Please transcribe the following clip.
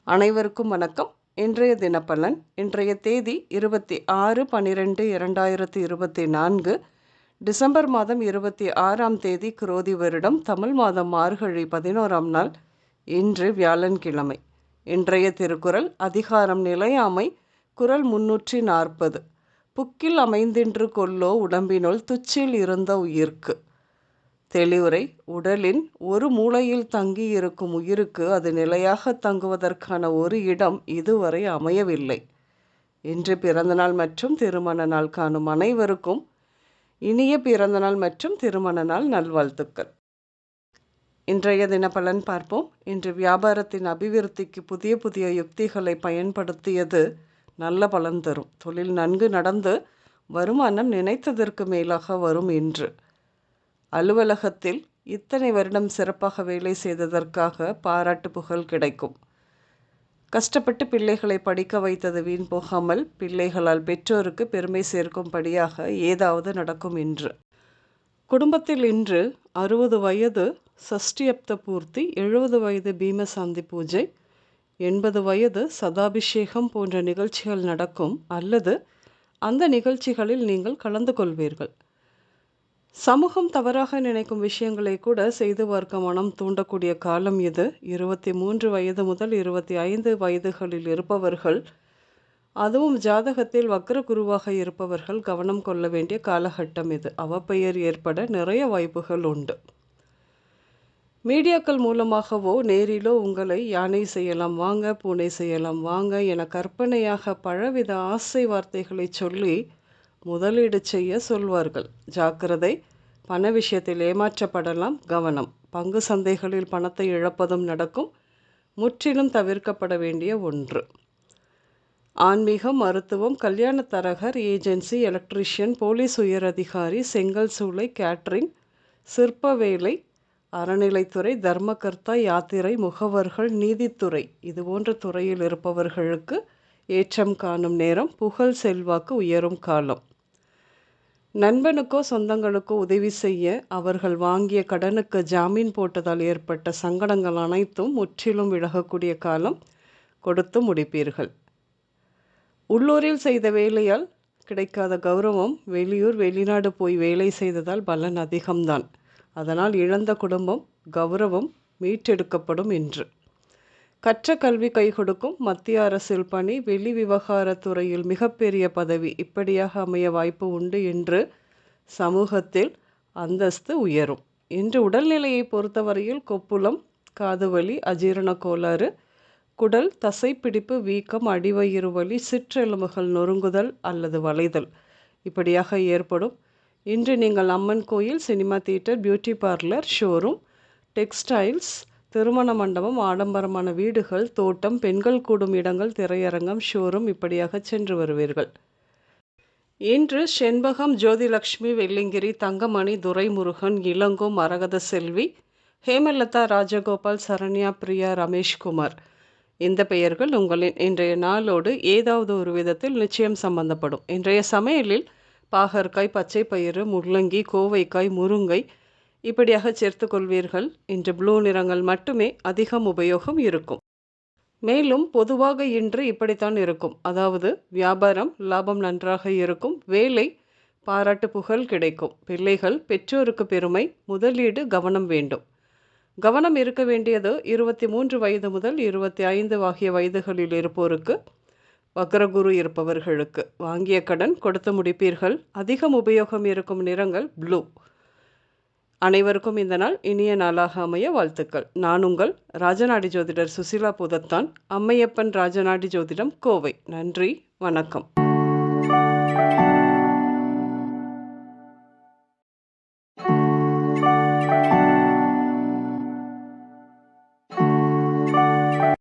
அனைவருக்கும் வணக்கம். இன்றைய தினப்பலன். இன்றைய தேதி 26/12/2024, டிசம்பர் மாதம் 26ஆம் தேதி, குரோதி வருடம், தமிழ் மாதம் மார்கழி 11ஆம் நாள். இன்று வியாழன்கிழமை. இன்றைய திருக்குறள் அதிகாரம் நிலையாமை. குறள் 340. புக்கில் அமைந்தின்று கொல்லோ உடம்பினுள் துச்சில் இருந்த உயிர்க்கு. தெளிவுரை. உடலின் ஒரு மூலையில் தங்கி இருக்கும் உயிருக்கு அது நிலையாக தங்குவதற்கான ஒரு இடம் இதுவரை அமையவில்லை. இன்று பிறந்தநாள் மற்றும் திருமண நாள் காணும் அனைவருக்கும் இனிய பிறந்தநாள் மற்றும் திருமண நாள் நல்வாழ்த்துக்கள். இன்றைய தினப்பலன் பார்ப்போம். இன்று வியாபாரத்தின் அபிவிருத்திக்கு புதிய புதிய யுக்திகளை பயன்படுத்தியது நல்ல பலன் தரும். தொழில் நன்கு நடந்து வருமானம் நினைத்ததற்கு மேலாக வரும். இன்று அலுவலகத்தில் இத்தனை வருடம் சிறப்பாக வேலை செய்ததற்காக பாராட்டு புகழ் கிடைக்கும். கஷ்டப்பட்டு பிள்ளைகளை படிக்க வைத்தது வீண் போகாமல் பிள்ளைகளால் பெற்றோருக்கு பெருமை சேர்க்கும்படியாக ஏதாவது நடக்கும். இன்று குடும்பத்தில் இன்று 60 வயது சஷ்டியப்த பூர்த்தி, 70 வயது பீமசாந்தி பூஜை, 80 வயது சதாபிஷேகம் போன்ற நிகழ்ச்சிகள் நடக்கும் அல்லது அந்த நிகழ்ச்சிகளில் நீங்கள் கலந்து கொள்வீர்கள். சமூகம் தவறாக நினைக்கும் விஷயங்களை கூட செய்து பார்க்க மனம் தூண்டக்கூடிய காலம் இது. 23 வயது முதல் 25 வயதுகளில் இருப்பவர்கள், அதுவும் ஜாதகத்தில் வக்ர குருவாக இருப்பவர்கள் கவனம் கொள்ள வேண்டிய காலகட்டம் இது. அவப்பெயர் ஏற்பட நிறைய வாய்ப்புகள் உண்டு. மீடியாக்கள் மூலமாகவோ நேரிலோ உங்களை யானை செய்யலாம் வாங்க, பூனை செய்யலாம் வாங்க என கற்பனையாக பலவித ஆசை வார்த்தைகளை சொல்லி முதலீடு செய்ய சொல்வார்கள். ஜாக்கிரதை. பண விஷயத்தில் ஏமாற்றப்படலாம். கவனம். பங்கு சந்தைகளில் பணத்தை இழப்பதும் நடக்கும். முற்றிலும் தவிர்க்கப்பட வேண்டிய ஒன்று. ஆன்மீகம், மருத்துவம், கல்யாண தரகர், ஏஜென்சி, எலக்ட்ரிஷியன், போலீஸ் உயரதிகாரி, செங்கல் சூளை, கேட்ரிங், சிற்ப வேலை, அறநிலைத்துறை, தர்மகர்த்தா, யாத்திரை, முகவர்கள், நீதித்துறை இதுபோன்ற துறையில் இருப்பவர்களுக்கு ஏற்றம் காணும் நேரம். புகழ் செல்வாக்கு உயரும் காலம். நண்பனுக்கோ சொந்தங்களுக்கோ உதவி செய்ய அவர்கள் வாங்கிய கடனுக்கு ஜாமீன் போட்டதால் ஏற்பட்ட சங்கடங்கள் அனைத்தும் முற்றிலும் விலகக்கூடிய காலம். கொடுத்து முடிப்பீர்கள். உள்ளூரில் செய்த வேலையால் கிடைக்காத கௌரவம் வெளியூர் வெளிநாடு போய் வேலை செய்ததால் பலன் அதிகம்தான். அதனால் இழந்த குடும்பம் கௌரவம் மீட்டெடுக்கப்படும். இன்று கற்ற கல்வி கை கொடுக்கும். மத்திய அரசில் பணி, வெளி விவகாரத்துறையில் மிகப்பெரிய பதவி இப்படியாக அமைய வாய்ப்பு உண்டு. என்று சமூகத்தில் அந்தஸ்து உயரும். இன்று உடல்நிலையை பொறுத்தவரையில் கொப்புளம், காதுவலி, அஜீரண கோளாறு, குடல் தசைப்பிடிப்பு, வீக்கம், அடிவயிறு வலி, சிற்றெலும்புகள் நொறுங்குதல் அல்லது வளைதல் இப்படியாக ஏற்படும். இன்று நீங்கள் அம்மன் கோயில், cinema theatre, beauty parlour, showroom, textiles, திருமண மண்டபம், ஆடம்பரமான வீடுகள், தோட்டம், பெண்கள் கூடும் இடங்கள், திரையரங்கம், ஷோரூம் இப்படியாக சென்று வருவீர்கள். இன்று செண்பகம், ஜோதிலக்ஷ்மி, வெள்ளிங்கிரி, தங்கமணி, துரைமுருகன், இளங்கோ, மரகத செல்வி, ஹேமலதா, ராஜகோபால், சரண்யா, பிரியா, ரமேஷ்குமார் இந்த பெயர்கள் உங்களின் இன்றைய நாளோடு ஏதாவது ஒரு விதத்தில் நிச்சயம் சம்பந்தப்படும். இன்றைய சமையலில் பாகற்காய், பச்சை பயிறு, முள்ளங்கி, கோவைக்காய், முருங்கை இப்படியாக சேர்த்து கொள்வீர்கள். இன்று ப்ளூ நிறங்கள் மட்டுமே அதிகம் உபயோகம் இருக்கும். மேலும் பொதுவாக இன்று இப்படித்தான் இருக்கும். அதாவது வியாபாரம் லாபம் நன்றாக இருக்கும். வேலை பாராட்டு புகழ் கிடைக்கும். பிள்ளைகள் பெற்றோருக்கு பெருமை. முதலீடு கவனம் வேண்டும். கவனம் இருக்க வேண்டியது 23 வயது முதல் 25 ஆகிய வயதுகளில் இருப்போருக்கு, வக்ரகுரு இருப்பவர்களுக்கு. வாங்கிய கடன் கொடுத்து முடிப்பீர்கள். அதிகம் உபயோகம் இருக்கும் நிறங்கள் ப்ளூ. அனைவருக்கும் இந்த நாள் இனிய நாளாக அமைய வாழ்த்துக்கள். நான் உங்கள் ராஜநாடி ஜோதிடர் சுசிலா பூதத்தான், அம்மையப்பன் ராஜநாடி ஜோதிடம், கோவை. நன்றி, வணக்கம்.